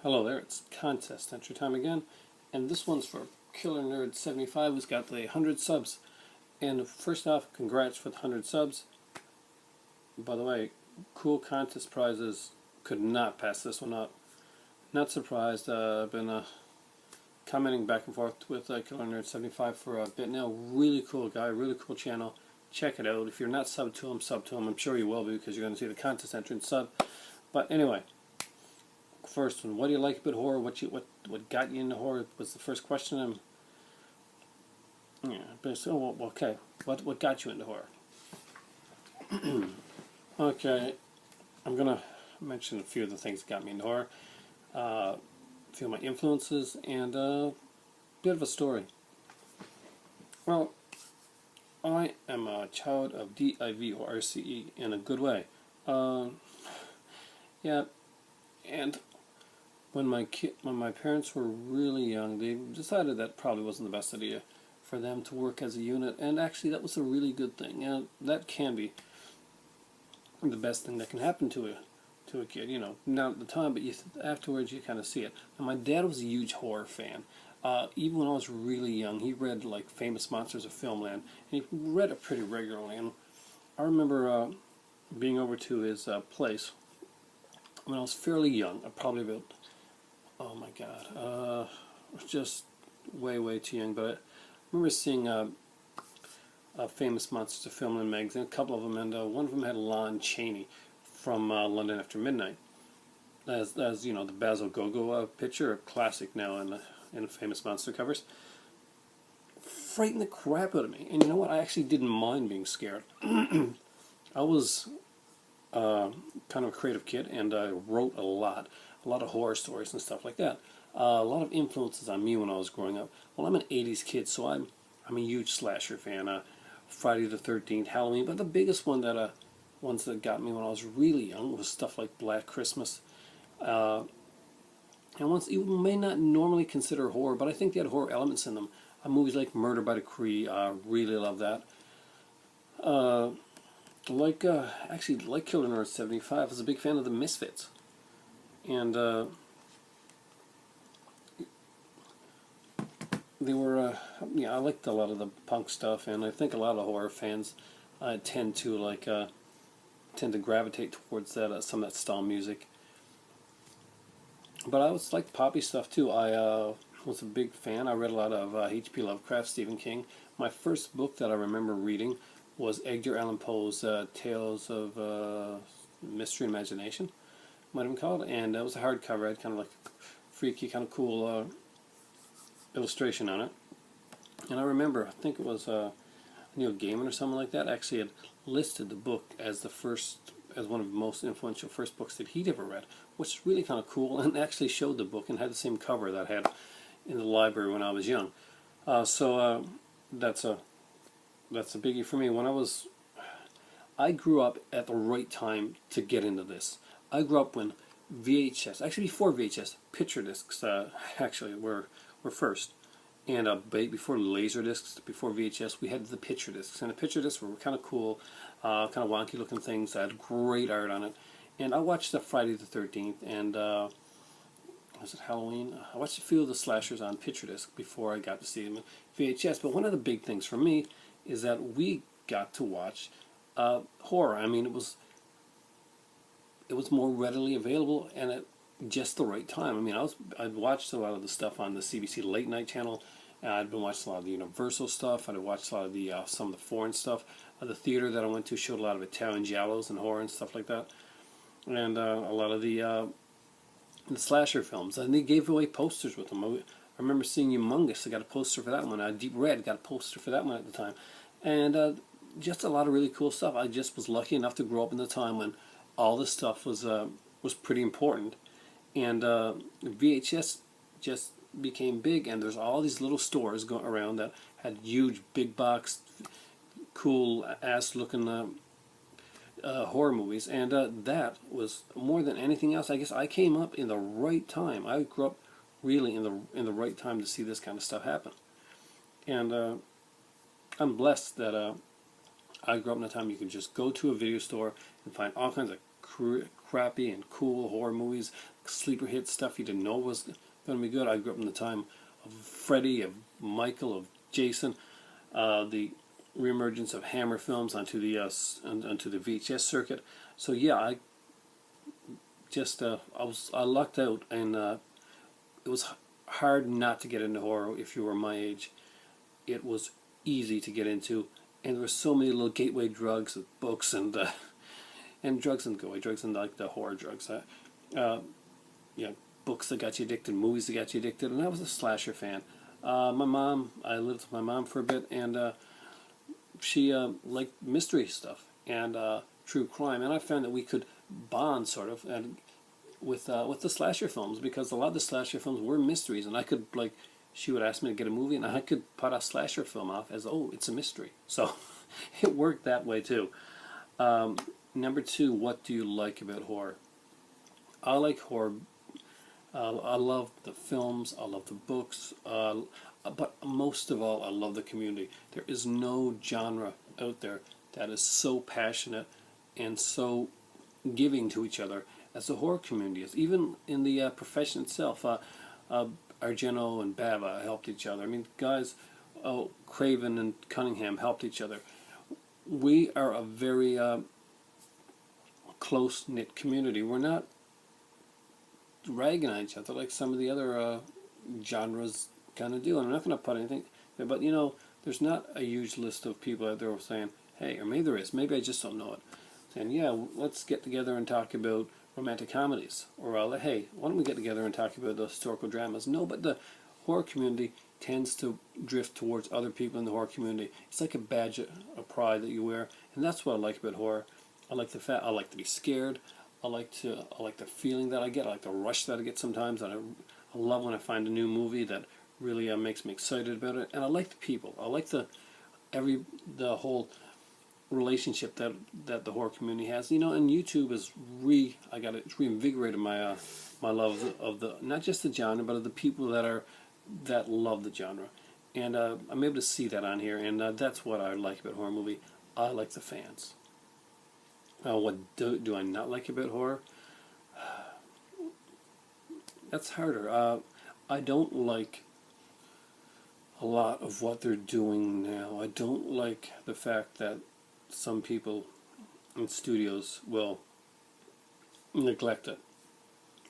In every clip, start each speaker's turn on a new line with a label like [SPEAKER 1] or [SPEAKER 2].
[SPEAKER 1] Hello there, it's contest entry time again, and this one's for Killernerd75 who's got the 100 subs. And first off, congrats for the 100 subs. By the way, cool contest prizes, could not pass this one up. Not surprised, I've been commenting back and forth with Killernerd75 for a bit now. Really cool guy, really cool channel. Check it out. If you're not subbed to him, sub to him. I'm sure you will be because you're going to see the contest entry and sub. But anyway, first one, what do you like about horror? What got you into horror was the first question. Okay. What got you into horror? Okay, I'm gonna mention a few of the things that got me into horror, a few of my influences, and a bit of a story. Well, I am a child of divorce in a good way. Yeah, and when my parents were really young, they decided that probably wasn't the best idea for them to work as a unit, and actually that was a really good thing. And that can be the best thing that can happen to a kid, not at the time, but afterwards you kind of see it. And my dad was a huge horror fan. Even when I was really young, he read like Famous Monsters of Filmland, and he read it pretty regularly. And I remember being over to his place when I was fairly young, probably about, oh my God, just way too young. But I remember seeing Famous Monsters of Filmland magazine, a couple of them, and one of them had Lon Chaney from London After Midnight, as the Basil Gogo picture, a classic now in Famous Monster covers. Frightened the crap out of me, and you know what? I actually didn't mind being scared. I was kind of a creative kid, and I wrote a lot of horror stories and stuff like that. A lot of influences on me when I was growing up. Well, I'm an '80s kid, so I'm a huge slasher fan. Friday the 13th, Halloween, but the biggest one ones that got me when I was really young was stuff like Black Christmas. And ones you may not normally consider horror, but I think they had horror elements in them. Movies like Murder by Decree, really love that. Actually, like Killernerd75, I was a big fan of the Misfits. And they were, I liked a lot of the punk stuff, and I think a lot of horror fans tend to gravitate towards that some of that style music. But I was like poppy stuff too. I was a big fan. I read a lot of H.P. Lovecraft, Stephen King. My first book that I remember reading was Edgar Allan Poe's Tales of Mystery and Imagination, might have been called, and it was a hardcover. I had kind of like freaky, kind of cool illustration on it. And I remember, I think it was Neil Gaiman or something like that, actually had listed the book as one of the most influential first books that he'd ever read, which is really kind of cool, and actually showed the book and had the same cover that I had in the library when I was young. So that's a biggie for me. I grew up at the right time to get into this. I grew up when VHS, actually before VHS, picture discs actually were first. And before laser discs, before VHS, we had the picture discs. And the picture discs were kind of cool, kind of wonky looking things that had great art on it. And I watched the Friday the 13th and was it Halloween? I watched a few of the slashers on picture disc before I got to see them in VHS. But one of the big things for me is that we got to watch horror. I mean, it was more readily available and at just the right time. I mean, I'd watched a lot of the stuff on the CBC late night channel. I'd been watching a lot of the Universal stuff. I'd watched a lot of the some of the foreign stuff. The theater that I went to showed a lot of Italian giallos and horror and stuff like that, and a lot of the slasher films. And they gave away posters with them. I remember seeing Humongous. I got a poster for that one. Deep Red got a poster for that one at the time, and just a lot of really cool stuff. I just was lucky enough to grow up in the time when all this stuff was pretty important. And VHS just became big, and there's all these little stores going around that had huge, big box, cool ass looking horror movies, and that was more than anything else. I guess I came up in the right time. I grew up really in the right time to see this kind of stuff happen, and I'm blessed that I grew up in a time you could just go to a video store and find all kinds of crappy and cool horror movies, sleeper hit stuff you didn't know was going to be good. I grew up in the time of Freddy, of Michael, of Jason, the reemergence of Hammer films onto the VHS circuit. So yeah, I lucked out, and it was hard not to get into horror if you were my age. It was easy to get into, and there were so many little gateway drugs and books and drugs and gateway drugs and like the horror drugs. Books that got you addicted, movies that got you addicted, and I was a slasher fan. I lived with my mom for a bit, and she liked mystery stuff and true crime, and I found that we could bond sort of and with the slasher films, because a lot of the slasher films were mysteries, and I could, like, she would ask me to get a movie, and I could put a slasher film off as, oh, it's a mystery. So it worked that way too. Number 2, what do you like about horror? I like horror. I love the films, I love the books, but most of all, I love the community. There is no genre out there that is so passionate and so giving to each other as the horror community is. Even in the profession itself, Argento and Bava helped each other. I mean, guys, Craven and Cunningham helped each other. We are a very close-knit community. We're not ragging on each other like some of the other genres kind of do. And I'm not going to put anything, but you know, there's not a huge list of people out there saying, hey, or maybe there is, maybe I just don't know it, saying, yeah, let's get together and talk about romantic comedies, or hey, why don't we get together and talk about the historical dramas? No, but the horror community tends to drift towards other people in the horror community. It's like a badge of pride that you wear, and that's what I like about horror. I like the fact I like to be scared. I like the feeling that I get. I like the rush that I get sometimes, and I love when I find a new movie that really makes me excited about it. And I like the people. I like the whole relationship that the horror community has. You know, and YouTube is it's reinvigorated my my love of the, not just the genre, but of the people that love the genre. And I'm able to see that on here, and that's what I like about horror movie. I like the fans. What do I not like about horror? That's harder. I don't like a lot of what they're doing now. I don't like the fact that some people in studios will neglect it,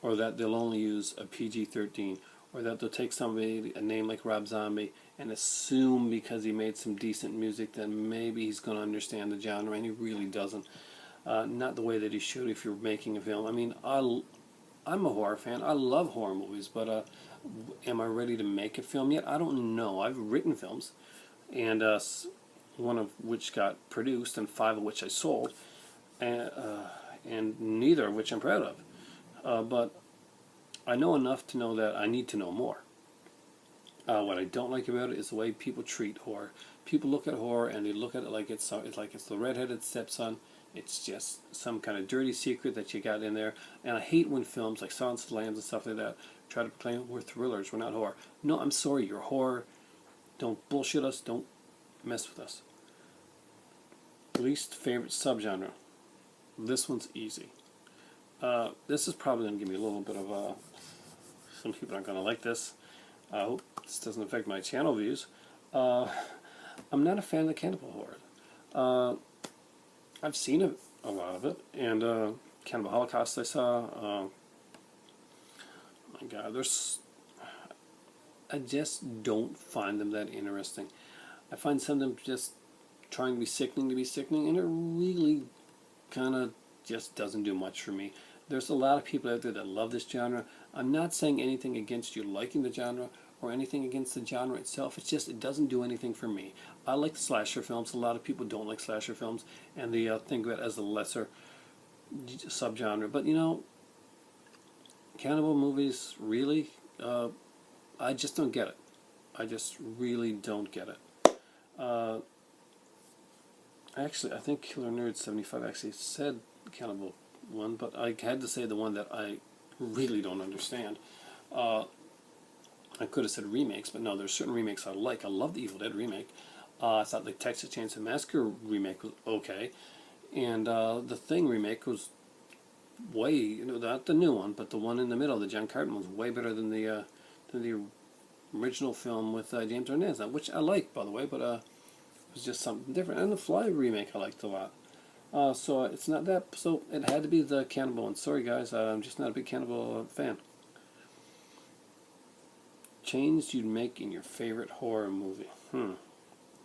[SPEAKER 1] or that they'll only use a PG-13, or that they'll take somebody, a name like Rob Zombie, and assume because he made some decent music that maybe he's going to understand the genre, and he really doesn't. Not the way that he should if you're making a film. I mean, I'm a horror fan. I love horror movies, but am I ready to make a film yet? I don't know. I've written films, and one of which got produced, and 5 of which I sold, and neither of which I'm proud of. But I know enough to know that I need to know more. What I don't like about it is the way people treat horror. People look at horror and they look at it like it's the redheaded stepson. It's just some kind of dirty secret that you got in there. And I hate when films like Silence of the Lambs and stuff like that try to proclaim we're thrillers, we're not horror. No, I'm sorry, you're horror. Don't bullshit us. Don't mess with us. Least favorite subgenre. This one's easy. This is probably going to give me a little bit of some people aren't going to like this. I hope this doesn't affect my channel views. I'm not a fan of the cannibal horror. I've seen a lot of it, and Cannibal Holocaust I saw. My God, I just don't find them that interesting. I find some of them just trying to be sickening, and it really kind of just doesn't do much for me. There's a lot of people out there that love this genre. I'm not saying anything against you liking the genre or anything against the genre itself. It's just it doesn't do anything for me. I like slasher films. A lot of people don't like slasher films, and they think of it as a lesser subgenre. But you know, cannibal movies, really, I just don't get it. I just really don't get it. Actually, I think Killernerd75 actually said cannibal one, but I had to say the one that I really don't understand. I could have said remakes, but no, there's certain remakes I like. I love the Evil Dead remake. I thought the Texas Chainsaw Massacre remake was okay, and the Thing remake was way, not the new one, but the one in the middle, the John Carpenter was way better than the original film with James Arnaz, which I like, by the way, but it was just something different. And the Fly remake I liked a lot. So it's not that. So it had to be the Cannibal one. Sorry guys, I'm just not a big Cannibal fan. Changes you'd make in your favorite horror movie. One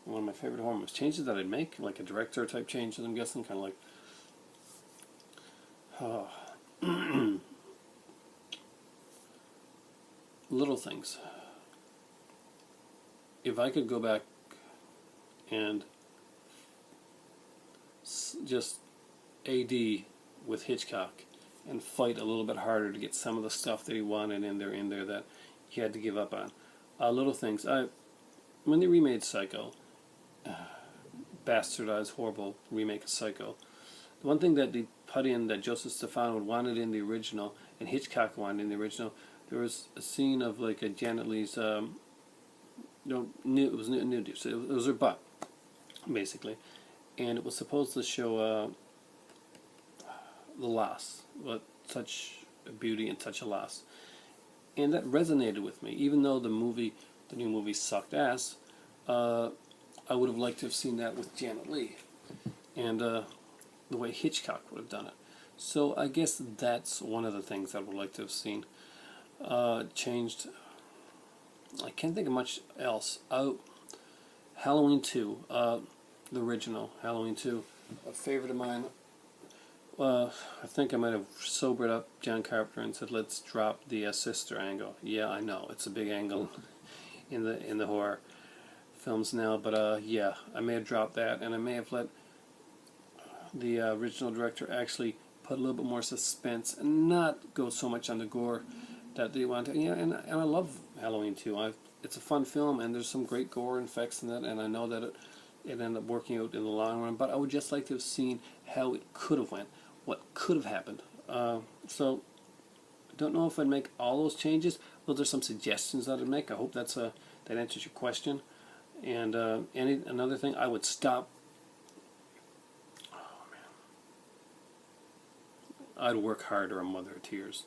[SPEAKER 1] of my favorite horror movies. Changes that I'd make, like a director type changes, I'm guessing, kind of like little things. If I could go back and just AD with Hitchcock and fight a little bit harder to get some of the stuff that he wanted in there that he had to give up on. Little things. When they remade Psycho, bastardized, horrible remake of Psycho, the one thing that they put in that Joseph Stefano wanted in the original and Hitchcock wanted in the original, there was a scene of like a Janet Leigh's, it was nude, so it was her butt, basically, and it was supposed to show the loss, what such a beauty and such a loss, and that resonated with me. Even though the new movie sucked ass, I would have liked to have seen that with Janet Leigh, and the way Hitchcock would have done it. So I guess that's one of the things I would like to have seen changed. I can't think of much else. Halloween 2, the original Halloween 2, a favorite of mine. I think I might have sobered up John Carpenter and said, let's drop the sister angle. Yeah, I know it's a big angle in the horror films now, but yeah, I may have dropped that, and I may have let the original director actually put a little bit more suspense and not go so much on the gore that they want to. Yeah, and I love Halloween 2. It's a fun film, and there's some great gore effects in it, and I know that it ended up working out in the long run, but I would just like to have seen how it could have went, what could have happened. So I don't know if I'd make all those changes. Those are some suggestions that I'd make. I hope that answers your question. And another thing, I would stop. Oh man, I'd work harder on Mother of Tears.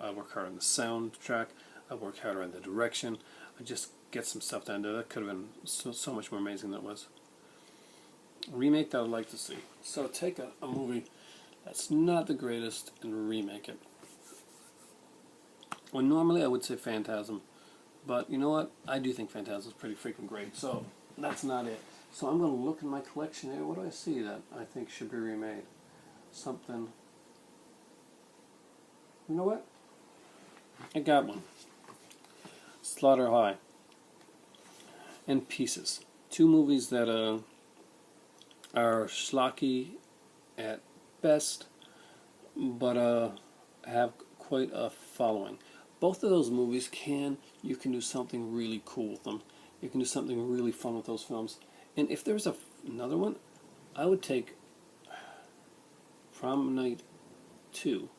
[SPEAKER 1] I'd work harder on the soundtrack. I'd work harder on the direction. I'd just get some stuff down there. That could have been so much more amazing than it was. A remake that I'd like to see. So take a movie that's not the greatest and remake it. Well, normally I would say Phantasm, but you know what? I do think Phantasm is pretty freaking great, so that's not it. So I'm going to look in my collection here. What do I see that I think should be remade? Something. You know what? I got one. Slaughter High and Pieces. Two movies that are schlocky at best, but have quite a following. Both of those movies you can do something really cool with them. You can do something really fun with those films. And if there was another one, I would take Prom Night 2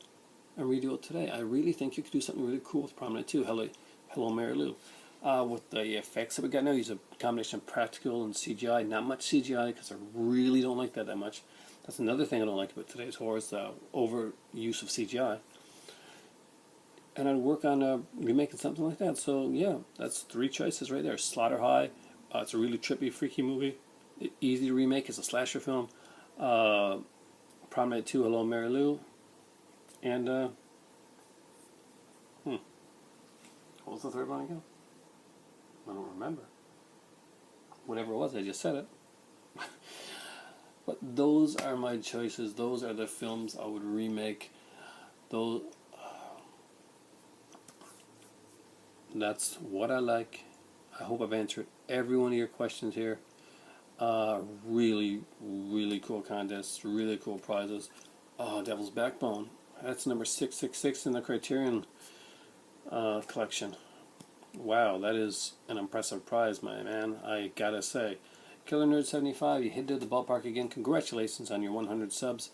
[SPEAKER 1] and redo it today. I really think you could do something really cool with Prom Night 2. Hello, Mary Lou. With the effects that we got now, use a combination of practical and CGI. Not much CGI because I really don't like that much. That's another thing I don't like about today's horror, is the overuse of CGI. And I'd work on remaking something like that. So yeah, that's 3 choices right there. Slaughter High, it's a really trippy, freaky movie. Easy to remake. It's a slasher film. Prom Night 2, Hello, Mary Lou. And what was the third one again? I don't remember. Whatever it was, I just said it. But those are my choices. Those are the films I would remake. Those. That's what I like. I hope I've answered every one of your questions here. Really, really cool contests. Really cool prizes. Devil's Backbone. That's number 666 in the Criterion collection. Wow, that is an impressive prize, my man. I gotta say. Killernerd75, you hit the ballpark again. Congratulations on your 100 subs.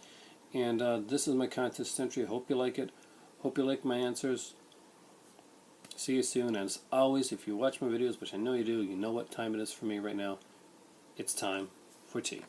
[SPEAKER 1] And this is my contest entry. Hope you like it. Hope you like my answers. See you soon. And as always, if you watch my videos, which I know you do, you know what time it is for me right now. It's time for tea.